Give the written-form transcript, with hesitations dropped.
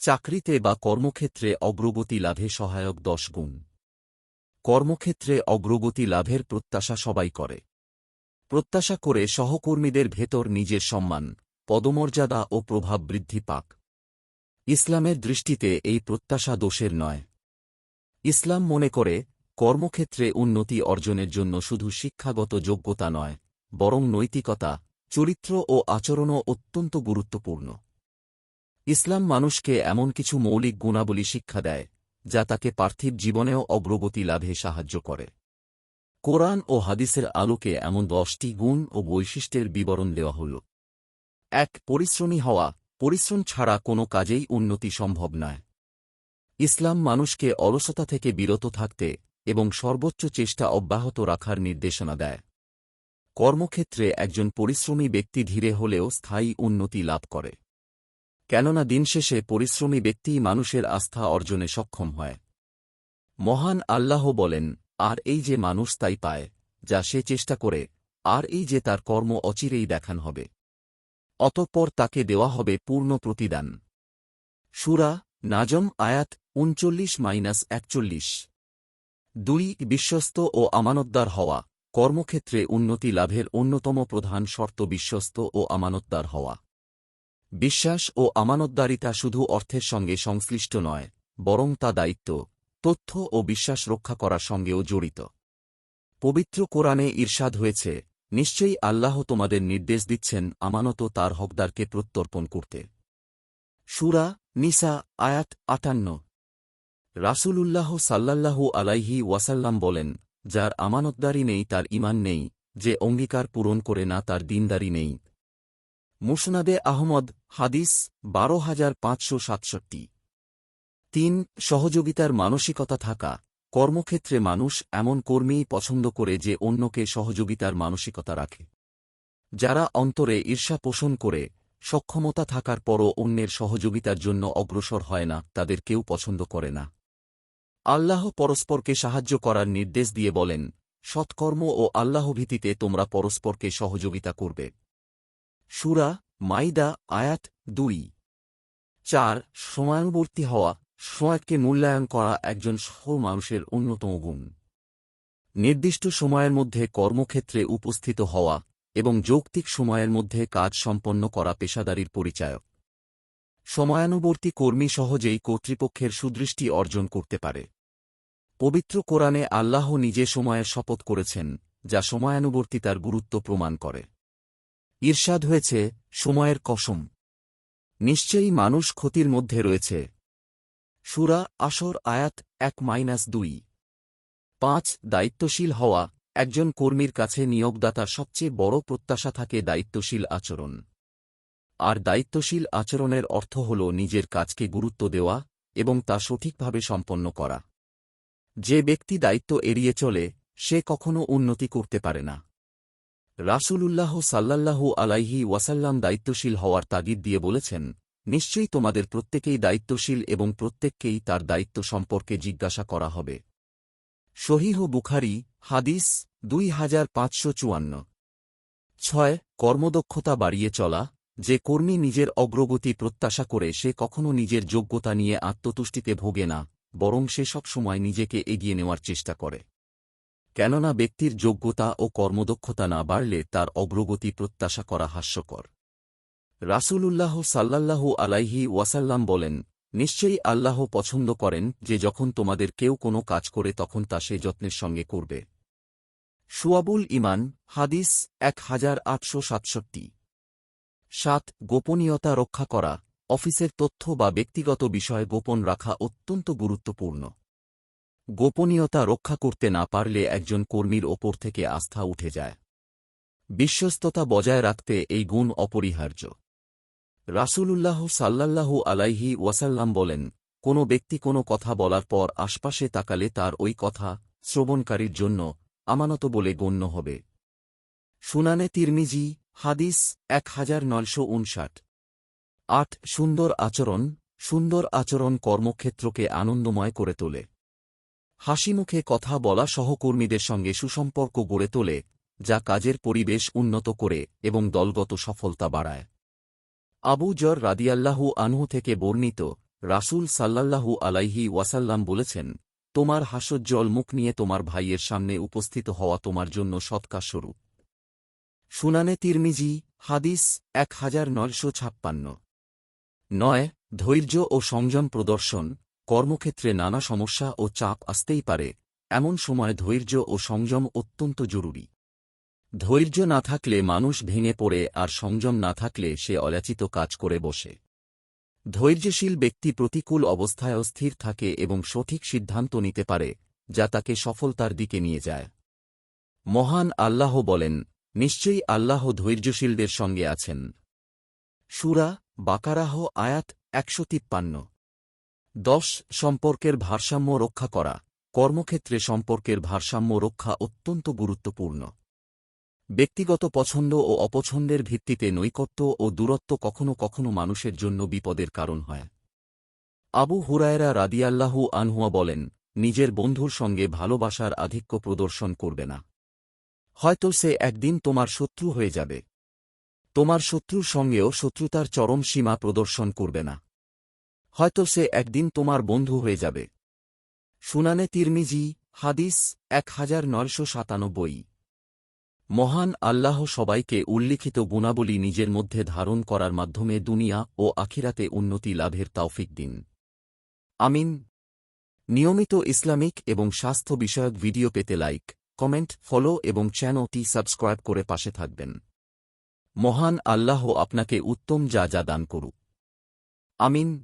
চাকরিতে বা কর্মক্ষেত্রে অগ্রগতি লাভে সহায়ক 10 গুণ। কর্মক্ষেত্রে অগ্রগতি লাভের প্রত্যাশা সবাই করে। প্রত্যাশা করে সহকর্মীদের ভেতর নিজের সম্মান, পদমর্যাদা ও প্রভাব বৃদ্ধি পাক। ইসলামের দৃষ্টিতে এই প্রত্যাশা দোষের নয়। ইসলাম মনে করে কর্মক্ষেত্রে উন্নতি অর্জনের জন্য শুধু শিক্ষাগত যোগ্যতা নয়, বরং নৈতিকতা, চরিত্র ও আচরণও অত্যন্ত গুরুত্বপূর্ণ। ইসলাম মানুষকে এমন কিছু মৌলিক গুণাবলী শিক্ষা দেয়, যা তাকে পার্থিব জীবনেও অগ্রগতি লাভে সাহায্য করে। কোরআন ও হাদিসের আলোকে এমন 10টি গুণ ও বৈশিষ্ট্যের বিবরণ দেওয়া হল। 1. পরিশ্রমী হওয়া। পরিশ্রম ছাড়া কোনো কাজেই উন্নতি সম্ভব নয়। ইসলাম মানুষকে অলসতা থেকে বিরত থাকতে এবং সর্বোচ্চ চেষ্টা অব্যাহত রাখার নির্দেশনা দেয়। কর্মক্ষেত্রে একজন পরিশ্রমী ব্যক্তি ধীরে হলেও স্থায়ী উন্নতি লাভ করে। কেননা দিন শেষে পরিশ্রমী ব্যক্তিই মানুষের আস্থা অর্জনে সক্ষম হয়। মহান আল্লাহ বলেন, আর এই যে মানুষ তাই পায় যা সে চেষ্টা করে, আর এই যে তার কর্ম অচিরেই দেখান হবে, অতঃপর তাকে দেওয়া হবে পূর্ণ প্রতিদান। সূরা নাজম আয়াত 39-41। 2. বিশ্বস্ত ও আমানতদার হওয়া। কর্মক্ষেত্রে উন্নতি লাভের অন্যতম প্রধান শর্ত বিশ্বস্ত ও আমানতদার হওয়া। বিশ্বাস ও আমানতদারিতা শুধু অর্থের সঙ্গে সংশ্লিষ্ট নয়, বরং তা দায়িত্ব, তথ্য ও বিশ্বাস রক্ষা করার সঙ্গেও জড়িত। পবিত্র কোরআনে ইরশাদ হয়েছে, নিশ্চয়ই আল্লাহ তোমাদের নির্দেশ দিচ্ছেন আমানত তার হকদারকে প্রত্যর্পণ করতে। সূরা নিসা আয়াত 58। রাসূলুল্লাহ সাল্লাল্লাহু আলাইহি ওয়াসাল্লাম বলেন, যার আমানতদারি নেই তার ঈমান নেই, যে অঙ্গীকার পূরণ করে না তার দীনদারি নেই। মুসনাদে আহমদ হাদিস 12567। 3. সহযোগিতার মানসিকতা থাকা। কর্মক্ষেত্রে মানুষ এমন কর্মীই পছন্দ করে যে অন্যকে সহযোগিতার মানসিকতা রাখে। যারা অন্তরে ঈর্ষা পোষণ করে, সক্ষমতা থাকার পরও অন্যের সহযোগিতার জন্য অগ্রসর হয় না, তাদের কেউ পছন্দ করে না। আল্লাহ পরস্পরকে সাহায্য করার নির্দেশ দিয়ে বলেন, সৎকর্ম ও আল্লাহভীতিতে তোমরা পরস্পরকে সহযোগিতা করবে। সূরা মাইদা আয়াত 2। 4. সময়ানুবর্তী হওয়া। সময়কে মূল্যায়ন করা একজন সফল মানুষের অন্যতম গুণ। নির্দিষ্ট সময়ের মধ্যে কর্মক্ষেত্রে উপস্থিত হওয়া এবং যৌক্তিক সময়ের মধ্যে কাজ সম্পন্ন করা পেশাদারির পরিচায়ক। সময়ানুবর্তী কর্মী সহজেই কর্তৃপক্ষের সুদৃষ্টি অর্জন করতে পারে। পবিত্র কোরআনে আল্লাহ নিজে সময়ের শপথ করেছেন, যা সময়ানুবর্তিতার গুরুত্ব প্রমাণ করে। ইরশাদ হয়েছে, সময়ের কসম, নিশ্চয়ই মানুষ ক্ষতির মধ্যে রয়েছে। সূরা আসর আয়াত 1-2। 5. দায়িত্বশীল হওয়া। একজন কর্মীর কাছে নিয়োগদাতার সবচেয়ে বড় প্রত্যাশা থাকে দায়িত্বশীল আচরণ। আর দায়িত্বশীল আচরণের অর্থ হল নিজের কাজকে গুরুত্ব দেওয়া এবং তা সঠিকভাবে সম্পন্ন করা। যে ব্যক্তি দায়িত্ব এড়িয়ে চলে, সে কখনো উন্নতি করতে পারে না। রাসূলুল্লাহ সাল্লাল্লাহু আলাইহি ওয়াসাল্লাম দায়িত্বশীল হওয়ার তাগিদ দিয়ে বলেছেন, নিশ্চয়ই তোমাদের প্রত্যেকেই দায়িত্বশীল এবং প্রত্যেককেই তার দায়িত্ব সম্পর্কে জিজ্ঞাসা করা হবে। সহিহ বুখারী হাদিস 2554। 6. কর্মদক্ষতা বাড়িয়ে চলা। যে কর্মী নিজের অগ্রগতি প্রত্যাশা করে সে কখনো নিজের যোগ্যতা নিয়ে আত্মতুষ্টিতে ভোগে না, বরং সে সবসময় নিজেকে এগিয়ে নেওয়ার চেষ্টা করে। কেননা ব্যক্তির যোগ্যতা ও কর্মদক্ষতা না বাড়লে তার অগ্রগতি প্রত্যাশা করা হাস্যকর। রাসূলুল্লাহ সাল্লাল্লাহু আলাইহি ওয়াসাল্লাম বলেন, নিশ্চয়ই আল্লাহ পছন্দ করেন যে যখন তোমাদের কেউ কোনো কাজ করে তখন তা সে যত্নের সঙ্গে করবে। শুআবুল ঈমান হাদিস 1867। 7. গোপনীয়তা রক্ষা করা। অফিসের তথ্য বা ব্যক্তিগত বিষয় গোপন রাখা অত্যন্ত গুরুত্বপূর্ণ। গোপনীয়তা রক্ষা করতে না পারলে একজন কর্মীর ওপর থেকে আস্থা উঠে যায়। বিশ্বস্ততা বজায় রাখতে এই গুণ অপরিহার্য। রাসূলুল্লাহ সাল্লাল্লাহু আলাইহি ওয়াসাল্লাম বলেন, কোনো ব্যক্তি কোনো কথা বলার পর আশপাশে তাকালে তার ওই কথা শ্রবণকারীর জন্য আমানত বলে গণ্য হবে। সুনানে তিরমিজি হাদিস 1959। 8. সুন্দর আচরণ। সুন্দর আচরণ কর্মক্ষেত্রকে আনন্দময় করে তোলে। হাসিমুখে কথা বলা সহকর্মীদের সঙ্গে সুসম্পর্ক গড়ে তোলে, যা কাজের পরিবেশ উন্নত করে এবং দলগত সফলতা বাড়ায়। আবু যর রাদিয়াল্লাহু আনহু থেকে বর্ণিত, রাসূল সাল্লাল্লাহু আলাইহি ওয়াসাল্লাম বলেছেন, তোমার হাস্যোজ্জ্বল মুখ নিয়ে তোমার ভাইয়ের সামনে উপস্থিত হওয়া তোমার জন্য সৎকারস্বরূপ। সুনানে তিরমিজি, হাদিস 1956। 9. ধৈর্য ও সংযম প্রদর্শন। কর্মক্ষেত্রে নানা সমস্যা ও চাপ আসতেই পারে, এমন সময় ধৈর্য ও সংযম অত্যন্ত জরুরি। ধৈর্য না থাকলে মানুষ ভেঙে পড়ে, আর সংযম না থাকলে সে অযাচিত কাজ করে বসে। ধৈর্যশীল ব্যক্তি প্রতিকূল অবস্থায়ও স্থির থাকে এবং সঠিক সিদ্ধান্ত নিতে পারে, যা তাকে সফলতার দিকে নিয়ে যায়। মহান আল্লাহ বলেন, নিশ্চয়ই আল্লাহ ধৈর্যশীলদের সঙ্গে আছেন। সূরা বাকারাহ আয়াত 153। 10. সম্পর্কের ভারসাম্য রক্ষা করা। কর্মক্ষেত্রে সম্পর্কের ভারসাম্য রক্ষা অত্যন্ত গুরুত্বপূর্ণ। ব্যক্তিগত পছন্দ ও অপছন্দের ভিত্তিতে নৈকট্য ও দূরত্ব কখনও কখনও মানুষের জন্য বিপদের কারণ হয়। আবু হুরায়রা রাদিয়াল্লাহু আনহু বলেন, নিজের বন্ধুর সঙ্গে ভালোবাসার আধিক্য প্রদর্শন করবে না। হয়তো সে একদিন তোমার শত্রু হয়ে যাবে। তোমার শত্রুর সঙ্গেও শত্রুতার চরম সীমা প্রদর্শন করবে না। হয়তো সে একদিন তোমার বন্ধু হয়ে যাবে। সুনানে তিরমিজি, হাদিস 1997। মহান আল্লাহ সবাইকে উল্লিখিত গুণাবলী নিজের মধ্যে ধারণ করার মাধ্যমে দুনিয়া ও আখিরাতে উন্নতি লাভের তৌফিক দিন। আমিন। নিয়মিত ইসলামিক এবং স্বাস্থ্য বিষয়ক ভিডিও পেতে লাইক, কমেন্ট, ফলো এবং চ্যানেলটি সাবস্ক্রাইব করে পাশে থাকবেন। মহান আল্লাহ আপনাকে উত্তম যা দান করুক। আমিন।